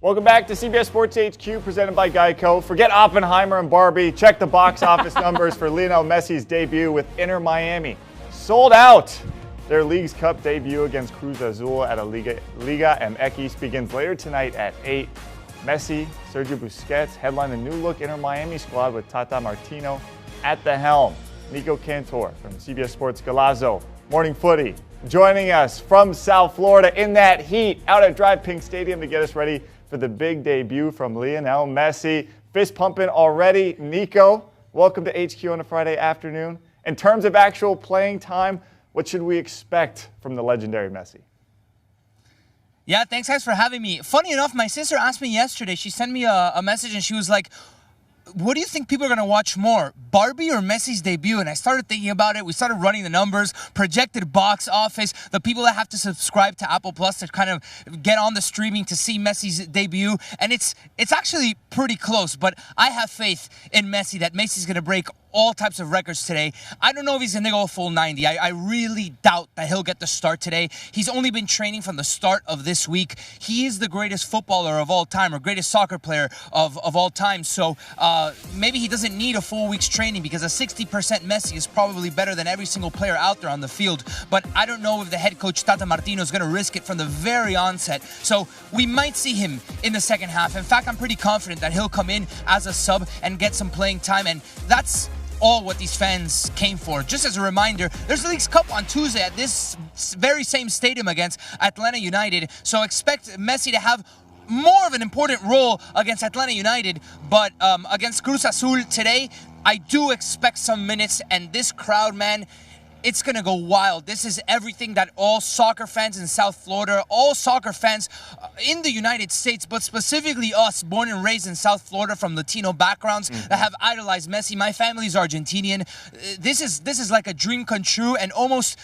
Welcome back to CBS Sports HQ, presented by Geico. Forget Oppenheimer and Barbie. Check the box office numbers for Lionel Messi's debut with Inter Miami. Sold out. Their League's Cup debut against Cruz Azul at a Liga and Messis begins later tonight at 8. Messi, Sergio Busquets headline the new-look Inter Miami squad with Tata Martino at the helm. Nico Cantor from CBS Sports Galazzo, Morning Footy, joining us from South Florida in that heat out at Drive Pink Stadium to get us ready for the big debut from Lionel Messi. Fist pumping already. Nico, welcome to HQ on a Friday afternoon. In terms of actual playing time, what should we expect from the legendary Messi? Yeah, thanks guys for having me. Funny enough, my sister asked me yesterday, she sent me a message and she was like, what do you think people are going to watch more, Barbie or Messi's debut? And I started thinking about it. We started running the numbers, projected box office, the people that have to subscribe to Apple Plus to kind of get on the streaming to see Messi's debut. And it's actually pretty close, but I have faith in Messi that Messi's going to break all types of records today. I don't know if he's going to go full 90. I really doubt that he'll get the start today. He's only been training from the start of this week. He is the greatest footballer of all time, or greatest soccer player of all time. So maybe he doesn't need a full week's training, because a 60% Messi is probably better than every single player out there on the field. But I don't know if the head coach Tata Martino is going to risk it from the very onset. So we might see him in the second half. In fact, I'm pretty confident that he'll come in as a sub and get some playing time. And that's all what these fans came for. Just as a reminder, there's the League's Cup on Tuesday at this very same stadium against Atlanta United. So expect Messi to have more of an important role against Atlanta United, but against Cruz Azul today, I do expect some minutes, and this crowd, man, it's going to go wild. This is everything that all soccer fans in South Florida, all soccer fans in the United States, but specifically us, born and raised in South Florida from Latino backgrounds that have idolized Messi. My family's Argentinian. This is like a dream come true, and almost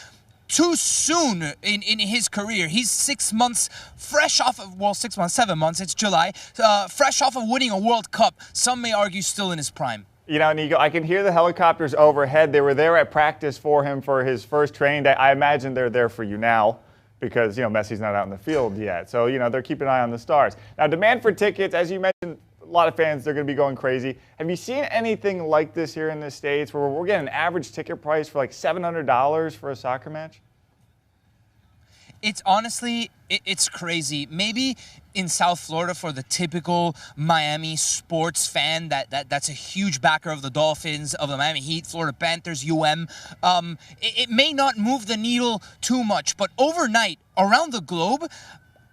too soon in his career. He's 6 months fresh off of, well, 6 months, 7 months, it's July, fresh off of winning a World Cup. Some may argue still in his prime. You know, Nico, I can hear the helicopters overhead. They were there at practice for him for his first training day. I imagine they're there for you now because, you know, Messi's not out in the field yet. So, you know, they're keeping an eye on the stars. Now, demand for tickets, as you mentioned, a lot of fans, they're going to be going crazy. Have you seen anything like this here in the States where we're getting an average ticket price for like $700 for a soccer match? It's honestly, it's crazy. Maybe in South Florida for the typical Miami sports fan that's a huge backer of the Dolphins, of the Miami Heat, Florida Panthers, it may not move the needle too much, but overnight around the globe,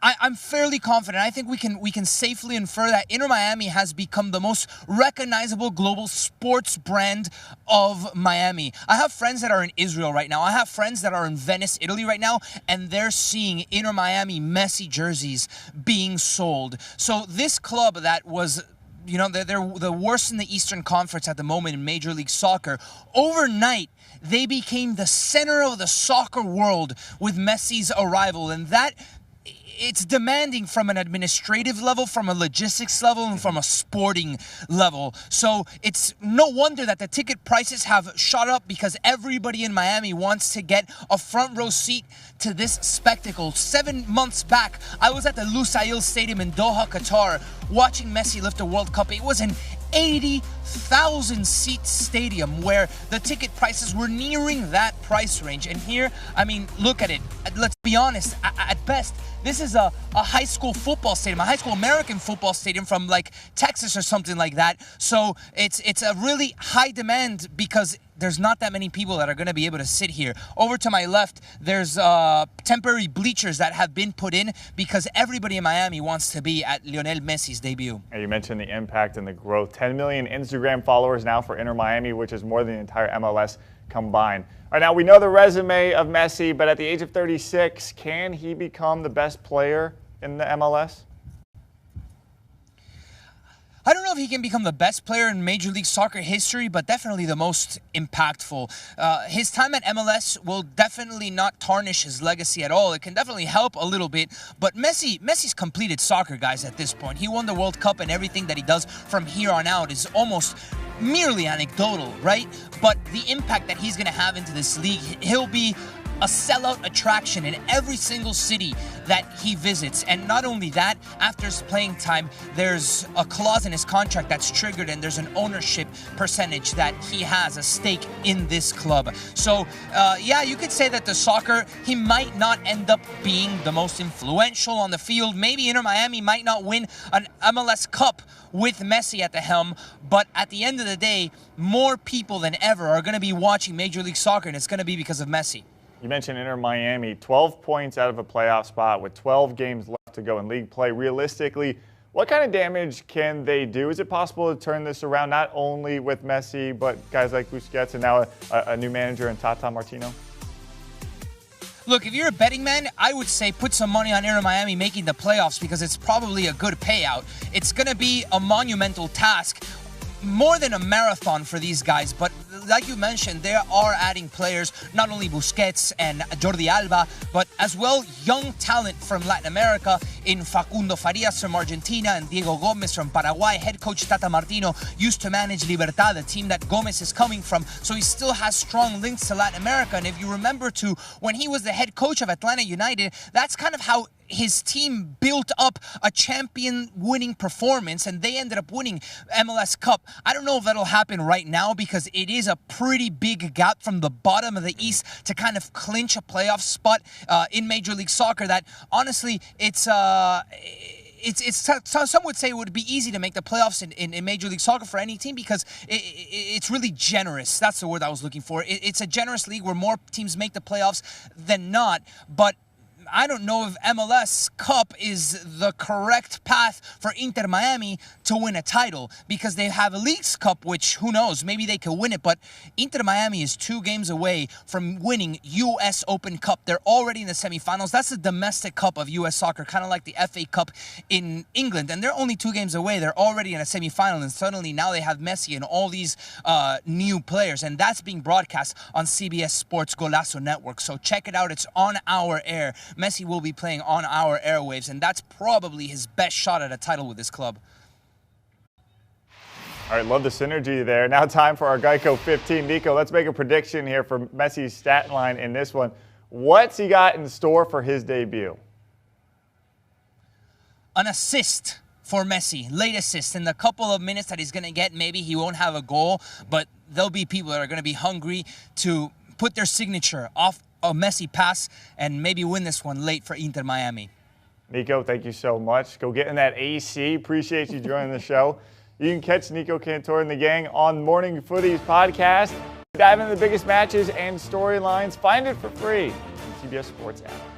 I'm fairly confident. I think we can safely infer that Inter Miami has become the most recognizable global sports brand of Miami. I have friends that are in Israel right now. I have friends that are in Venice, Italy right now, and they're seeing Inter Miami Messi jerseys being sold. So this club that was, you know, they're the worst in the Eastern Conference at the moment in Major League Soccer, overnight they became the center of the soccer world with Messi's arrival, and that it's demanding from an administrative level, from a logistics level, and from a sporting level. So it's no wonder that the ticket prices have shot up, because everybody in Miami wants to get a front row seat to this spectacle. 7 months back, I was at the Lusail Stadium in Doha, Qatar, watching Messi lift a World Cup. It was an 80,000 seat stadium where the ticket prices were nearing that price range. And here, I mean, look at it. Let's be honest, at best, this is a high school football stadium, a high school American football stadium from like Texas or something like that. So it's a really high demand because there's not that many people that are going to be able to sit here. Over to my left, there's temporary bleachers that have been put in because everybody in Miami wants to be at Lionel Messi's debut. And you mentioned the impact and the growth. 10 million Instagram followers now for Inter Miami, which is more than the entire MLS combined. All right, now we know the resume of Messi, but at the age of 36, can he become the best player in the MLS? I don't know if he can become the best player in Major League Soccer history, but definitely the most impactful. His time at MLS will definitely not tarnish his legacy at all. It can definitely help a little bit, but Messi's completed soccer, guys, at this point. He won the World Cup, and everything that he does from here on out is almost merely anecdotal, right? But the impact that he's going to have into this league, he'll be a sellout attraction in every single city that he visits. And not only that, after his playing time, there's a clause in his contract that's triggered, and there's an ownership percentage that he has a stake in this club. So, yeah, you could say that the soccer, he might not end up being the most influential on the field. Maybe Inter Miami might not win an MLS Cup with Messi at the helm, but at the end of the day, more people than ever are going to be watching Major League Soccer, and it's going to be because of Messi. You mentioned Inter Miami, 12 points out of a playoff spot with 12 games left to go in league play. Realistically, what kind of damage can they do? Is it possible to turn this around, not only with Messi, but guys like Busquets and now a new manager in Tata Martino? Look, if you're a betting man, I would say put some money on Inter Miami making the playoffs because it's probably a good payout. It's going to be a monumental task, more than a marathon for these guys, but like you mentioned, they are adding players, not only Busquets and Jordi Alba, but as well young talent from Latin America in Facundo Farias from Argentina and Diego Gomez from Paraguay. Head coach Tata Martino used to manage Libertad, the team that Gomez is coming from, so he still has strong links to Latin America. And if you remember to when he was the head coach of Atlanta United, that's kind of how his team built up a champion-winning performance, and they ended up winning MLS Cup. I don't know if that'll happen right now because it is a pretty big gap from the bottom of the East to kind of clinch a playoff spot in Major League Soccer that, honestly, some would say it would be easy to make the playoffs in Major League Soccer for any team because it's really generous. That's the word I was looking for. It's a generous league where more teams make the playoffs than not, but I don't know if MLS Cup is the correct path for Inter Miami to win a title because they have a Leagues Cup, which who knows, maybe they could win it, but Inter Miami is 2 games away from winning US Open Cup. They're already in the semifinals. That's the domestic cup of US soccer, kind of like the FA Cup in England, and they're only 2 games away. They're already in a semifinal, and suddenly now they have Messi and all these new players, and that's being broadcast on CBS Sports Golazo Network, so check it out. It's on our air. Messi will be playing on our airwaves, and that's probably his best shot at a title with this club. All right, love the synergy there. Now time for our Geico 15. Nico, let's make a prediction here for Messi's stat line in this one. What's he got in store for his debut? An assist for Messi, late assist. In the couple of minutes that he's going to get, maybe he won't have a goal, but there'll be people that are going to be hungry to put their signature off a Messi pass and maybe win this one late for Inter Miami. Nico, thank you so much. Go get in that AC. Appreciate you joining the show. You can catch Nico Cantor and the gang on Morning Footies podcast. Dive into the biggest matches and storylines. Find it for free on the CBS Sports app.